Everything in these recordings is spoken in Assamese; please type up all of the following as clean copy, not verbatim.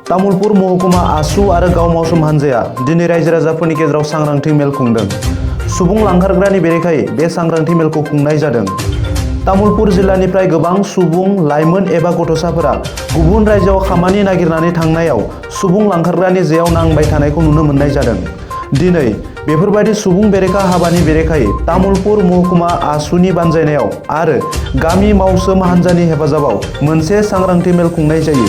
तामुलपुर महकुमा आसु आरो गाव मावसोम हानजाया दिनै रायजो राजाफोरनि गेजेराव सांग्रांथि मेल खुंदों। सुबुं लांखारग्रानि बेरेखायै बे सांग्रांथि मेलखौ खुंनाय जादों। तामुलपुर जिल्लानिफ्राय गोबां सुबुं लाइमोन एबा गथ'साफोरा गुबुन रायजोआव खामानि नागिरनानै थांनायाव सुबुं लांखारग्रानि जेयाव नांबाय थानायखौ नुनो मोननाय जादों। दिनै बेफोरबायदि सुबुं बेरेखा हाबानि बेरेखायै तामुलपुर महकुमा आसुनि बानजायनायाव आरो गामि मावसोम हानजानि हेफाजाबाव मोनसे सांग्रांथि मेल खुंनाय जायो।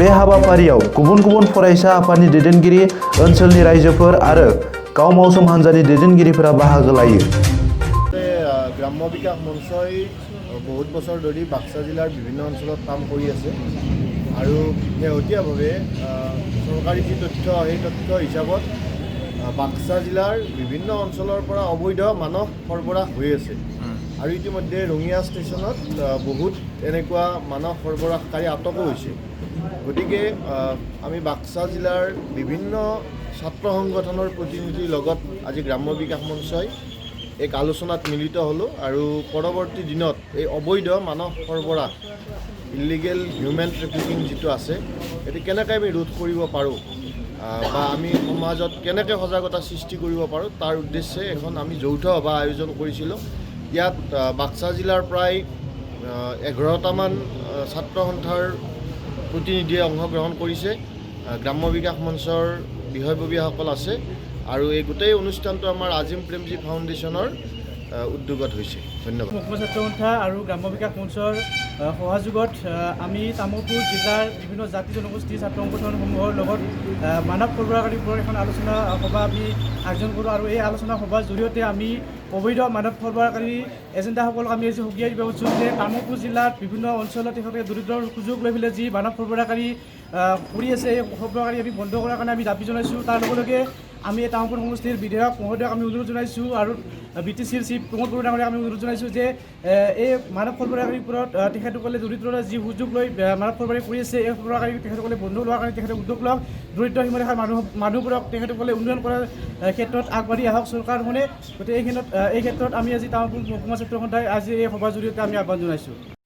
बे हाबाफारियाव गुबुन गुबुन फरायसा आफादनि दैदेनगिरि, ओनसोलनि रायजोफोर आरो गाव मावसोम हानजानि दैदेनगिरिफोरा बाहागो लायो। গ্ৰাম্য বিকাশ মঞ্চই বহুত বছৰ ধৰি বাক্সা জিলাৰ বিভিন্ন অঞ্চলত কাম কৰি আছে আৰু শেহতীয়াভাৱে চৰকাৰী যি তথ্য সেই তথ্য হিচাপত বাক্সা জিলাৰ বিভিন্ন অঞ্চলৰ পৰা অবৈধ মানৱ সৰবৰাহ হৈ আছে আৰু ইতিমধ্যে ৰঙিয়া ষ্টেচনত বহুত এনেকুৱা মানৱ সৰবৰাহকাৰী আটকো হৈছে। গতিকে আমি বাক্সা জিলাৰ বিভিন্ন ছাত্ৰ সংগঠনৰ প্ৰতিনিধিৰ লগত আজি গ্ৰাম্য বিকাশ মঞ্চই এক আলোচনাত মিলিত হলো আৰু পৰৱৰ্তী দিনত এই অবৈধ মানৱ সৰবৰাহ ইলিগেল হিউমেন ট্ৰেফিকিং যিটো আছে এটি কেনেকৈ আমি ৰোধ কৰিব পাৰোঁ বা আমি সমাজত কেনেকৈ সজাগতা সৃষ্টি কৰিব পাৰোঁ তাৰ উদ্দেশ্যে এখন আমি যৌথ সভা আয়োজন কৰিছিলোঁ। ইয়াত বাক্সা জিলাৰ প্ৰায় 11টামান ছাত্ৰ সন্থাৰ প্ৰতিনিধিয়ে অংশগ্ৰহণ কৰিছে। গ্ৰাম্য বিকাশ মঞ্চৰ বিষয়ববীয়াসকল আছে আৰু এই গোটেই অনুষ্ঠানটো আমাৰ আজিম প্ৰেমজী ফাউণ্ডেশ্যনৰ উদ্যোগত হৈছে। ধন্যবাদ। মহকুমা ছাত্ৰ সন্থা আৰু গ্ৰাম্য বিকাশ মঞ্চৰ সহযোগত আমি তামুলপুৰ জিলাৰ বিভিন্ন জাতি জনগোষ্ঠী ছাত্ৰ সংগঠনসমূহৰ লগত মানৱ সৰবৰাহকাৰীৰ ওপৰত এখন আলোচনা সভা আমি আয়োজন কৰোঁ আৰু এই আলোচনা সভাৰ জৰিয়তে আমি অবৈধ মানৱ সৰবৰাহকাৰী এজেণ্টাসকলক আমি আজি সকীয়াই দিব খুজিছোঁ যে তামুলপুৰ জিলাত বিভিন্ন অঞ্চলত তেখেতে দৰিদ্ৰৰ সুযোগ লৈ পেলাই যি মানৱ সৰবৰাহকাৰী কৰি আছে এই সৰবৰাহকাৰী আমি বন্ধ কৰাৰ কাৰণে আমি দাবী জনাইছোঁ। তাৰ লগে লগে আমি তামুলপুৰ সমষ্টিৰ বিধায়ক মহোদয়ক আমি অনুৰোধ জনাইছোঁ আৰু BTCৰ চিফ প্ৰমোদ বড়ো ডাঙৰীয়াক আমি অনুৰোধ জনাইছোঁ যে এই মানৱ সৰবৰাহকাৰীৰ ওপৰত তেখেতসকলে দৰিদ্ৰতা যি সুযোগ লৈ মানৱ সৰবৰাহী কৰি আছে এই সৰবৰাহকাৰী তেখেতসকলে বন্ধ লোৱাৰ কাৰণে তেখেতে উদ্যোগ লওক। দৰিদ্ৰ সীমাৰেখাৰ মানুহবোৰক তেখেতসকলে উন্নয়ন কৰাৰ ক্ষেত্ৰত আগবাঢ়ি আহক চৰকাৰখনে। গতিকে এই ক্ষেত্ৰত আমি আজি তামুলপুৰ মহকুমা ছাত্ৰ সন্থাই আজি এই সভাৰ জৰিয়তে আমি আহ্বান জনাইছোঁ।